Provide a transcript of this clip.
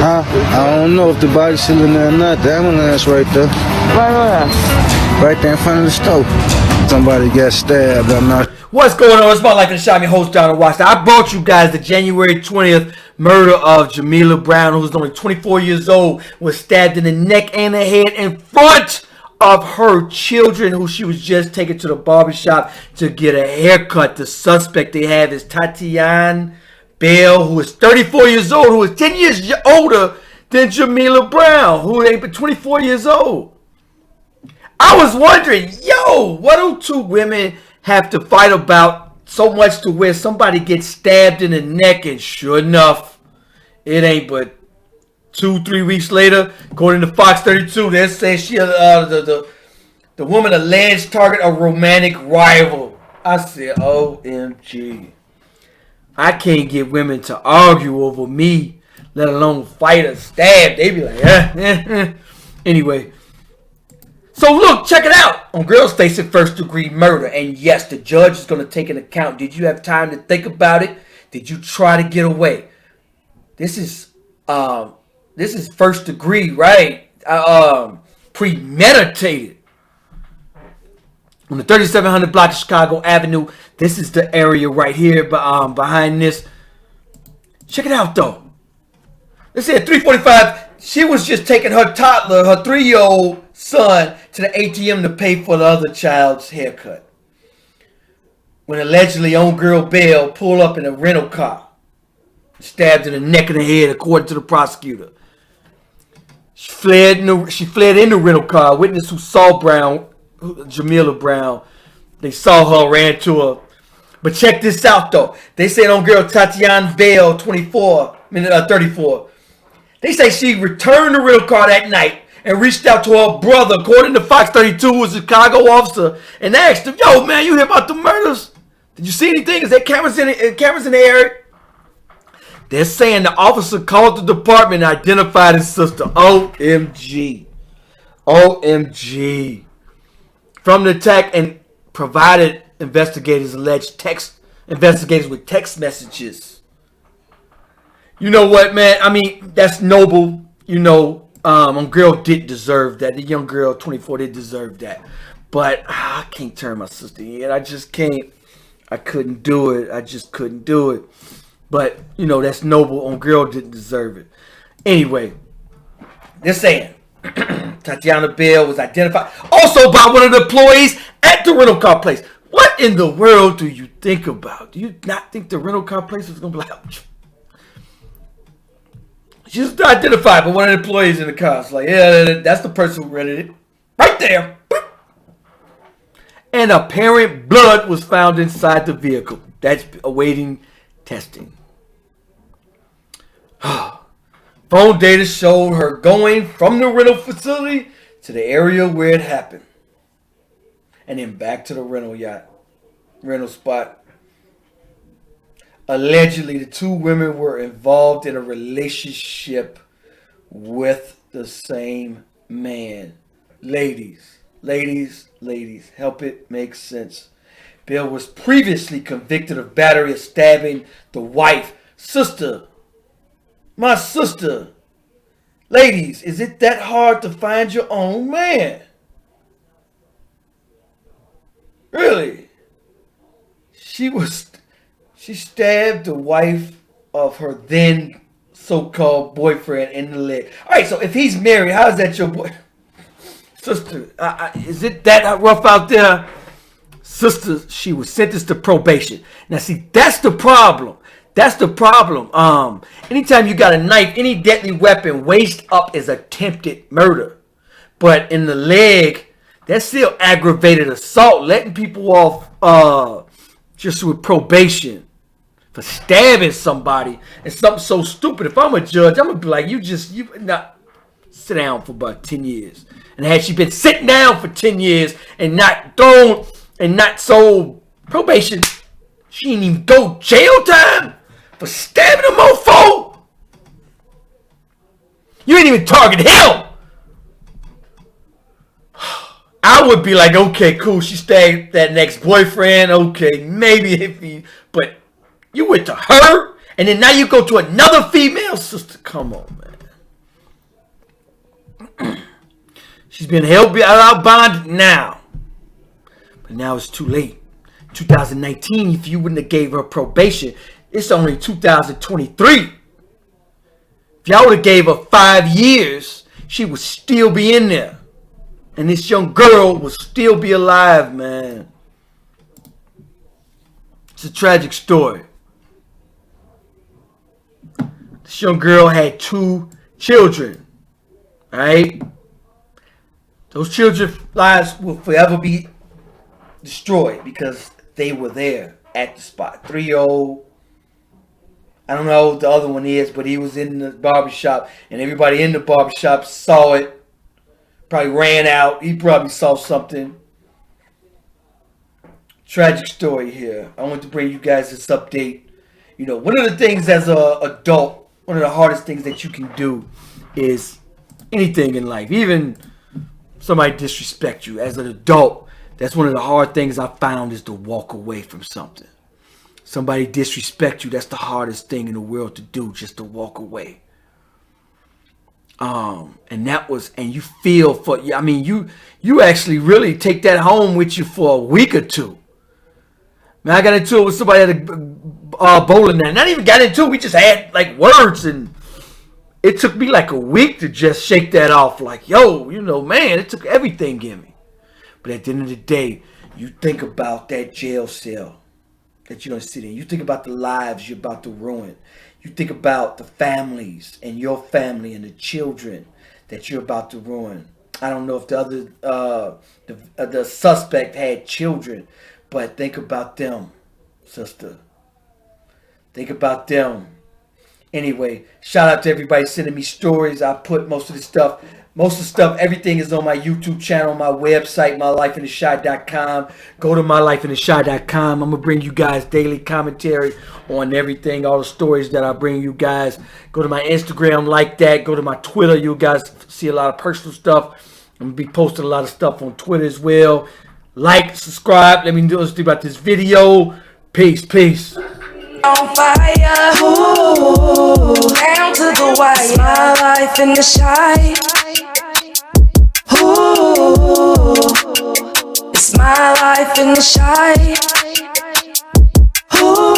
I don't know if the body's still in there or not. The ambulance right there. Right where? Right there in front of the stove. Somebody got stabbed. I'm not. What's going on? It's my life and shot. I'm your host, John Watson. I brought you guys the January 20th murder of Jamilah Brown, who was only 24 years old, was stabbed in the neck and the head in front of her children, who she was just taken to the barbershop to get a haircut. The suspect they have is Tyteanne Bell, who is 34 years old, who is 10 years older than Jamilah Brown, who ain't but 24 years old. I was wondering, what do two women have to fight about so much to where somebody gets stabbed in the neck? And sure enough, it ain't but 2-3 weeks later, according to Fox 32, they're saying she the woman alleged target a romantic rival. I said, OMG. I can't get women to argue over me, let alone fight or stab. They be like, Anyway. So look, check it out. On girls facing first degree murder. And yes, the judge is going to take into account. Did you have time to think about it? Did you try to get away? This is first degree, right? Premeditated. On the 3700 block of Chicago Avenue. This is the area right here behind this. Check it out, though. Let's say at 3:45, she was just taking her toddler, her 3-year-old son, to the ATM to pay for the other child's haircut, when allegedly old girl Bell pulled up in a rental car, stabbed in the neck and the head, according to the prosecutor. She fled in the rental car. Witness who saw Jamilah Brown, they saw her, ran to her. But check this out, though. They said on girl Tyteanne Bell, 34. They say she returned the rental car that night and reached out to her brother, according to Fox 32, who was a Chicago officer, and asked him, "Yo, man, you hear about the murders? Did you see anything? Is there cameras in the area?" They're saying the officer called the department and identified his sister. OMG. OMG. From the attack, and provided investigators with text messages. You know what, man? I mean, that's noble. Girl did deserve that. The young girl, 24, did deserve that. But I can't turn my sister in. I just can't. I couldn't do it. I just couldn't do it. But, that's noble. Girl didn't deserve it. Anyway, they're saying Tyteanne Bell was identified also by one of the employees at the rental car place. What in the world do you think about? Do you not think the rental car place was going to be like, she's identified by one of the employees in the car? It's like, yeah, that's the person who rented it. Right there. And apparent blood was found inside the vehicle. That's awaiting testing. Phone data showed her going from the rental facility to the area where it happened. And then back to the rental spot. Allegedly, the two women were involved in a relationship with the same man. Ladies, help it make sense. Bill was previously convicted of battery of stabbing the wife. My sister. Ladies, is it that hard to find your own man? Really? She stabbed the wife of her then so-called boyfriend in the leg. All right, so if he's married, how is that your boy? Sister, is it that rough out there? Sister, she was sentenced to probation. Now, see, that's the problem. Anytime you got a knife, any deadly weapon, waist up is attempted murder. But in the leg, that's still aggravated assault, letting people off just with probation for stabbing somebody and something so stupid. If I'm a judge, I'm gonna be like, you not sit down for about 10 years. And had she been sitting down for 10 years and not thrown and not sold probation, she didn't even go jail time for stabbing a mofo. You ain't even target him. I would be like, okay, cool. She stabbed that next boyfriend. Okay, maybe but you went to her, and then now you go to another female sister. Come on, man. She's been held out bonded now. But now it's too late. 2019, if you wouldn't have gave her probation, it's only 2023. If y'all would have gave her 5 years, she would still be in there. And this young girl would still be alive, man. It's a tragic story. This young girl had 2 children. Right? Those children's lives will forever be destroyed because they were there at the spot. 3-year-old. I don't know what the other one is, but he was in the barbershop and everybody in the barbershop saw it. Probably ran out. He probably saw something. Tragic story here. I want to bring you guys this update. You know, one of the things as an adult, one of the hardest things that you can do is anything in life. Even somebody disrespect you as an adult. That's one of the hard things I found is to walk away from something. Somebody disrespect you. That's the hardest thing in the world to do, just to walk away. And that was, and you feel for, I mean, you actually really take that home with you for a week or two. Man, I got into it with somebody at a bowling night. Not even got into it. We just had like words, and it took me like a week to just shake that off. Like, yo, you know, man, it took everything in me. But at the end of the day, you think about that jail cell that you're going to sit in. You think about the lives you're about to ruin. You think about the families and your family and the children that you're about to ruin. I don't know if the other, the suspect had children, but think about them, sister. Think about them. Anyway, shout out to everybody sending me stories. I put most of the stuff, everything is on my YouTube channel, my website, mylifeintheshy.com. Go to mylifeintheshy.com. I'm going to bring you guys daily commentary on everything, all the stories that I bring you guys. Go to my Instagram, like that. Go to my Twitter. You guys see a lot of personal stuff. I'm going to be posting a lot of stuff on Twitter as well. Like, subscribe. Let me know what about this video. Peace, peace. On fire, ooh, down to the wire. It's my life in the shy. Ooh, it's my life in the shy. Ooh.